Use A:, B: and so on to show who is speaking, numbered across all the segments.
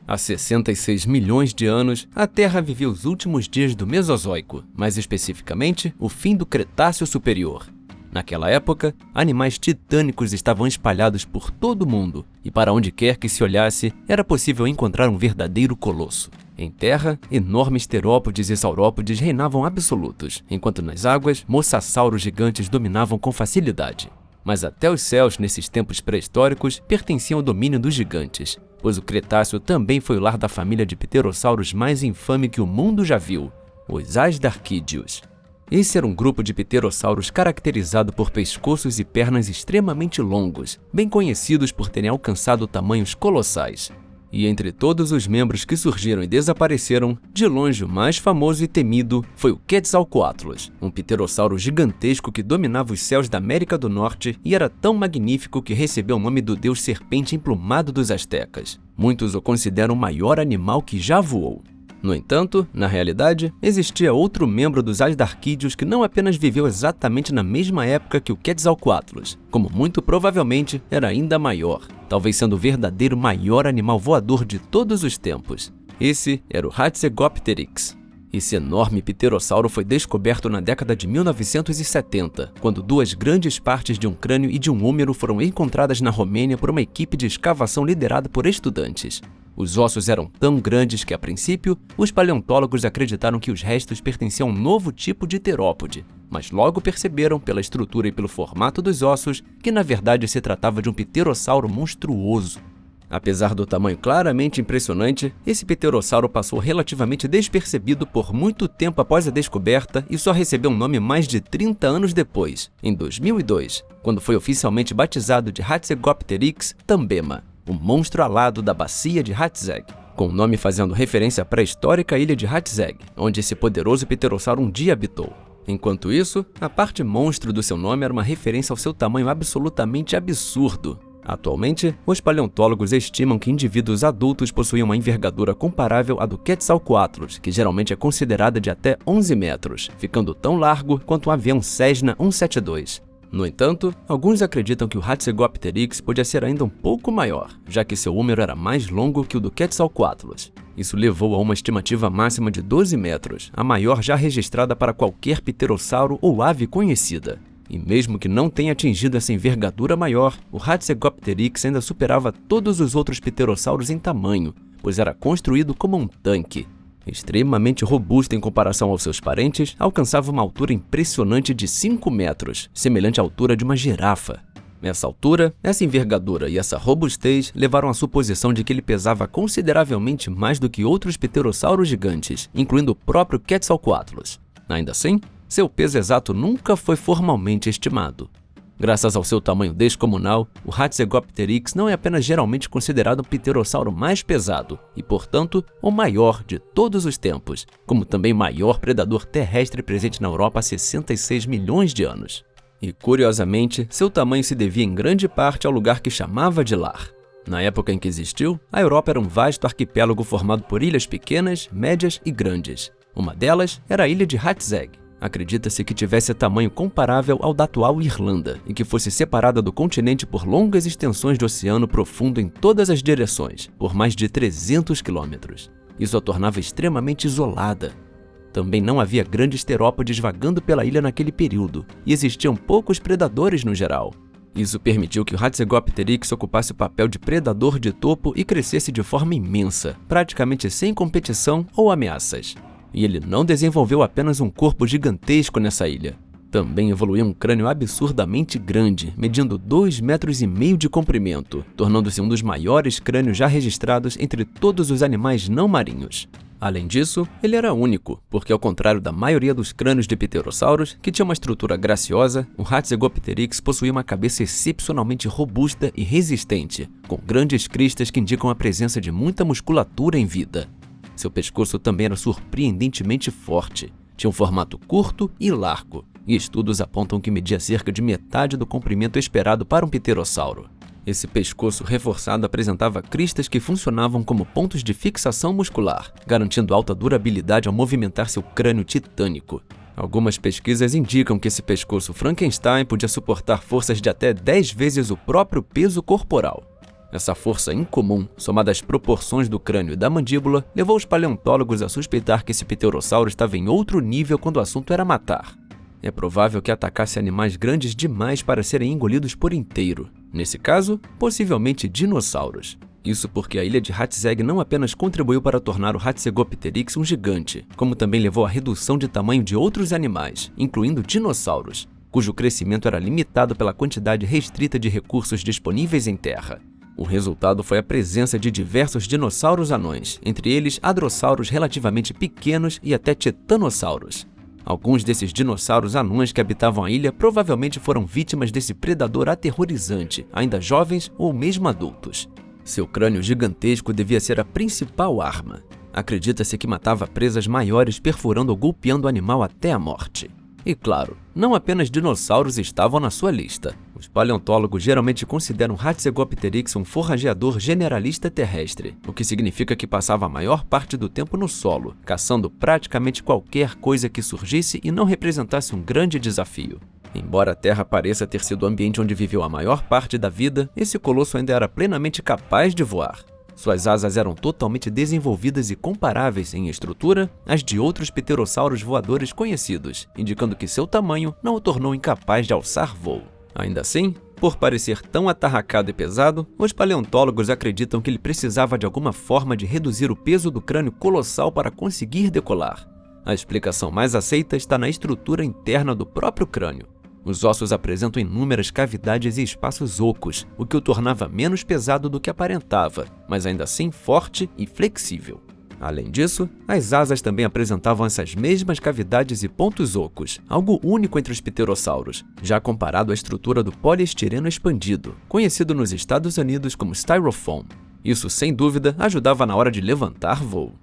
A: Há 66 milhões de anos, a Terra vivia os últimos dias do Mesozoico, mais especificamente, o fim do Cretáceo Superior. Naquela época, animais titânicos estavam espalhados por todo o mundo, e para onde quer que se olhasse, era possível encontrar um verdadeiro colosso. Em terra, enormes terópodes e saurópodes reinavam absolutos, enquanto nas águas, mosassauros gigantes dominavam com facilidade. Mas até os céus, nesses tempos pré-históricos, pertenciam ao domínio dos gigantes, pois o Cretáceo também foi o lar da família de pterossauros mais infame que o mundo já viu, os Asdarquídeos. Esse era um grupo de pterossauros caracterizado por pescoços e pernas extremamente longos, bem conhecidos por terem alcançado tamanhos colossais. E entre todos os membros que surgiram e desapareceram, de longe o mais famoso e temido foi o Quetzalcoatlus, um pterossauro gigantesco que dominava os céus da América do Norte e era tão magnífico que recebeu o nome do deus serpente emplumado dos astecas. Muitos o consideram o maior animal que já voou. No entanto, na realidade, existia outro membro dos Asdarquídeos que não apenas viveu exatamente na mesma época que o Quetzalcoatlus, como muito provavelmente era ainda maior, talvez sendo o verdadeiro maior animal voador de todos os tempos. Esse era o Hatzegopteryx. Esse enorme pterossauro foi descoberto na década de 1970, quando duas grandes partes de um crânio e de um húmero foram encontradas na Romênia por uma equipe de escavação liderada por estudantes. Os ossos eram tão grandes que, a princípio, os paleontólogos acreditaram que os restos pertenciam a um novo tipo de terópode, mas logo perceberam, pela estrutura e pelo formato dos ossos, que na verdade se tratava de um pterossauro monstruoso. Apesar do tamanho claramente impressionante, esse pterossauro passou relativamente despercebido por muito tempo após a descoberta e só recebeu um nome mais de 30 anos depois, em 2002, quando foi oficialmente batizado de Hatzegopteryx tambema, o monstro alado da bacia de Hatzeg, com o nome fazendo referência à pré-histórica ilha de Hatzeg, onde esse poderoso pterossauro um dia habitou. Enquanto isso, a parte monstro do seu nome era uma referência ao seu tamanho absolutamente absurdo. Atualmente, os paleontólogos estimam que indivíduos adultos possuíam uma envergadura comparável à do Quetzalcoatlus, que geralmente é considerada de até 11 metros, ficando tão largo quanto um avião Cessna 172. No entanto, alguns acreditam que o Hatzegopteryx podia ser ainda um pouco maior, já que seu húmero era mais longo que o do Quetzalcoatlus. Isso levou a uma estimativa máxima de 12 metros, a maior já registrada para qualquer pterossauro ou ave conhecida. E mesmo que não tenha atingido essa envergadura maior, o Hatzegopteryx ainda superava todos os outros pterossauros em tamanho, pois era construído como um tanque. Extremamente robusto em comparação aos seus parentes, alcançava uma altura impressionante de 5 metros, semelhante à altura de uma girafa. Essa altura, essa envergadura e essa robustez levaram à suposição de que ele pesava consideravelmente mais do que outros pterossauros gigantes, incluindo o próprio Quetzalcoatlus. Ainda assim, seu peso exato nunca foi formalmente estimado. Graças ao seu tamanho descomunal, o Hatzegopteryx não é apenas geralmente considerado o pterossauro mais pesado e, portanto, o maior de todos os tempos, como também o maior predador terrestre presente na Europa há 66 milhões de anos. E, curiosamente, seu tamanho se devia em grande parte ao lugar que chamava de lar. Na época em que existiu, a Europa era um vasto arquipélago formado por ilhas pequenas, médias e grandes. Uma delas era a ilha de Hatzeg. Acredita-se que tivesse tamanho comparável ao da atual Irlanda e que fosse separada do continente por longas extensões de oceano profundo em todas as direções, por mais de 300 quilômetros. Isso a tornava extremamente isolada. Também não havia grandes terópodes vagando pela ilha naquele período, e existiam poucos predadores no geral. Isso permitiu que o Hatzegopteryx ocupasse o papel de predador de topo e crescesse de forma imensa, praticamente sem competição ou ameaças. E ele não desenvolveu apenas um corpo gigantesco nessa ilha. Também evoluiu um crânio absurdamente grande, medindo 2,5 metros de comprimento, tornando-se um dos maiores crânios já registrados entre todos os animais não marinhos. Além disso, ele era único, porque ao contrário da maioria dos crânios de pterossauros, que tinha uma estrutura graciosa, o Hatzegopteryx possuía uma cabeça excepcionalmente robusta e resistente, com grandes cristas que indicam a presença de muita musculatura em vida. Seu pescoço também era surpreendentemente forte, tinha um formato curto e largo, e estudos apontam que media cerca de metade do comprimento esperado para um pterossauro. Esse pescoço reforçado apresentava cristas que funcionavam como pontos de fixação muscular, garantindo alta durabilidade ao movimentar seu crânio titânico. Algumas pesquisas indicam que esse pescoço Frankenstein podia suportar forças de até 10 vezes o próprio peso corporal. Essa força incomum, somada às proporções do crânio e da mandíbula, levou os paleontólogos a suspeitar que esse pterossauro estava em outro nível quando o assunto era matar. É provável que atacasse animais grandes demais para serem engolidos por inteiro. Nesse caso, possivelmente dinossauros. Isso porque a ilha de Hatzeg não apenas contribuiu para tornar o Hatzegopteryx um gigante, como também levou à redução de tamanho de outros animais, incluindo dinossauros, cujo crescimento era limitado pela quantidade restrita de recursos disponíveis em terra. O resultado foi a presença de diversos dinossauros anões, entre eles hadrossauros relativamente pequenos e até titanossauros. Alguns desses dinossauros anões que habitavam a ilha provavelmente foram vítimas desse predador aterrorizante, ainda jovens ou mesmo adultos. Seu crânio gigantesco devia ser a principal arma. Acredita-se que matava presas maiores perfurando ou golpeando o animal até a morte. E claro, não apenas dinossauros estavam na sua lista. Os paleontólogos geralmente consideram Hatzegopteryx um forrageador generalista terrestre, o que significa que passava a maior parte do tempo no solo, caçando praticamente qualquer coisa que surgisse e não representasse um grande desafio. Embora a Terra pareça ter sido o ambiente onde viveu a maior parte da vida, esse colosso ainda era plenamente capaz de voar. Suas asas eram totalmente desenvolvidas e comparáveis em estrutura às de outros pterossauros voadores conhecidos, indicando que seu tamanho não o tornou incapaz de alçar voo. Ainda assim, por parecer tão atarracado e pesado, os paleontólogos acreditam que ele precisava de alguma forma de reduzir o peso do crânio colossal para conseguir decolar. A explicação mais aceita está na estrutura interna do próprio crânio. Os ossos apresentam inúmeras cavidades e espaços ocos, o que o tornava menos pesado do que aparentava, mas ainda assim forte e flexível. Além disso, as asas também apresentavam essas mesmas cavidades e pontos ocos, algo único entre os pterossauros, já comparado à estrutura do poliestireno expandido, conhecido nos Estados Unidos como styrofoam. Isso, sem dúvida, ajudava na hora de levantar voo.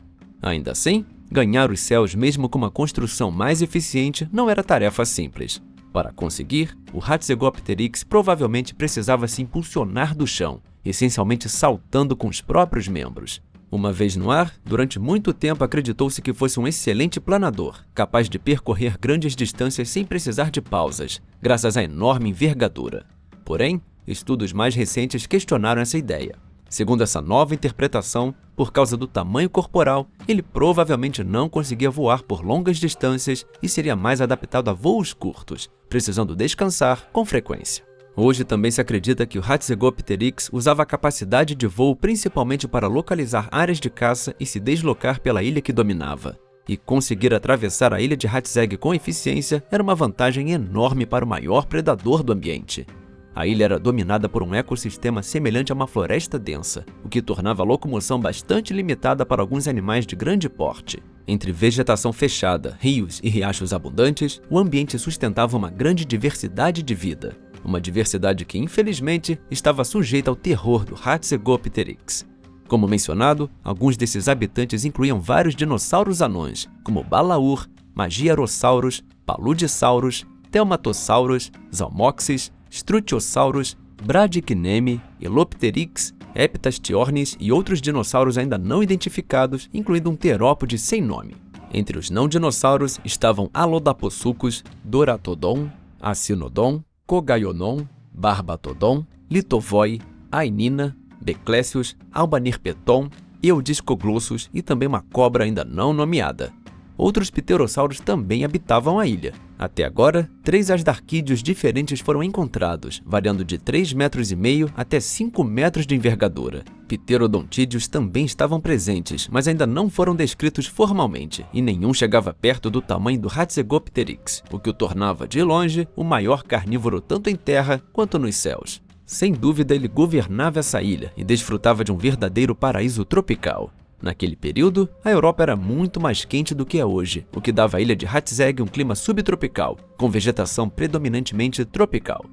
A: Ainda assim, ganhar os céus mesmo com uma construção mais eficiente não era tarefa simples. Para conseguir, o Hatzegopteryx provavelmente precisava se impulsionar do chão, essencialmente saltando com os próprios membros. Uma vez no ar, durante muito tempo acreditou-se que fosse um excelente planador, capaz de percorrer grandes distâncias sem precisar de pausas, graças à enorme envergadura. Porém, estudos mais recentes questionaram essa ideia. Segundo essa nova interpretação, por causa do tamanho corporal, ele provavelmente não conseguia voar por longas distâncias e seria mais adaptado a voos curtos, precisando descansar com frequência. Hoje também se acredita que o Hatzegopteryx usava a capacidade de voo principalmente para localizar áreas de caça e se deslocar pela ilha que dominava. E conseguir atravessar a ilha de Hatzeg com eficiência era uma vantagem enorme para o maior predador do ambiente. A ilha era dominada por um ecossistema semelhante a uma floresta densa, o que tornava a locomoção bastante limitada para alguns animais de grande porte. Entre vegetação fechada, rios e riachos abundantes, o ambiente sustentava uma grande diversidade de vida. Uma diversidade que, infelizmente, estava sujeita ao terror do Hatzegopteryx. Como mencionado, alguns desses habitantes incluíam vários dinossauros anões, como Balaur, Magiarossauros, Paludissauros, Telmatossauros, Zalmoxes, Strutiosaurus, Bradykneme, Elopteryx, Heptastiornis e outros dinossauros ainda não identificados, incluindo um terópode sem nome. Entre os não-dinossauros estavam Alodaposucus, Doratodon, Acinodon, Cogaionon, Barbatodon, Litovoi, Ainina, Beclecius, Albanirpeton, Eudiscoglossus e também uma cobra ainda não nomeada. Outros pterossauros também habitavam a ilha. Até agora, 3 asdarquídeos diferentes foram encontrados, variando de 3,5 metros até 5 metros de envergadura. Pterodontídeos também estavam presentes, mas ainda não foram descritos formalmente, e nenhum chegava perto do tamanho do Hatzegopteryx, o que o tornava, de longe, o maior carnívoro tanto em terra quanto nos céus. Sem dúvida, ele governava essa ilha e desfrutava de um verdadeiro paraíso tropical. Naquele período, a Europa era muito mais quente do que é hoje, o que dava à ilha de Hatzeg um clima subtropical, com vegetação predominantemente tropical.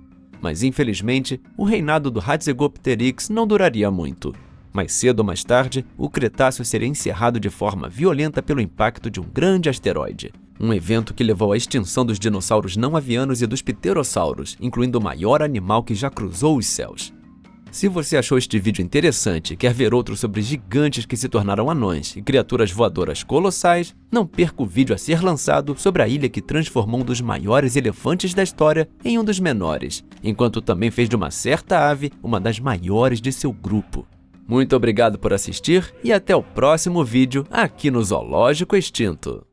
A: Mas infelizmente, o reinado do Hatzegopteryx não duraria muito. Mais cedo ou mais tarde, o Cretáceo seria encerrado de forma violenta pelo impacto de um grande asteroide. Um evento que levou à extinção dos dinossauros não avianos e dos pterossauros, incluindo o maior animal que já cruzou os céus. Se você achou este vídeo interessante e quer ver outro sobre gigantes que se tornaram anões e criaturas voadoras colossais, não perca o vídeo a ser lançado sobre a ilha que transformou um dos maiores elefantes da história em um dos menores, enquanto também fez de uma certa ave uma das maiores de seu grupo. Muito obrigado por assistir e até o próximo vídeo aqui no Zoológico Extinto.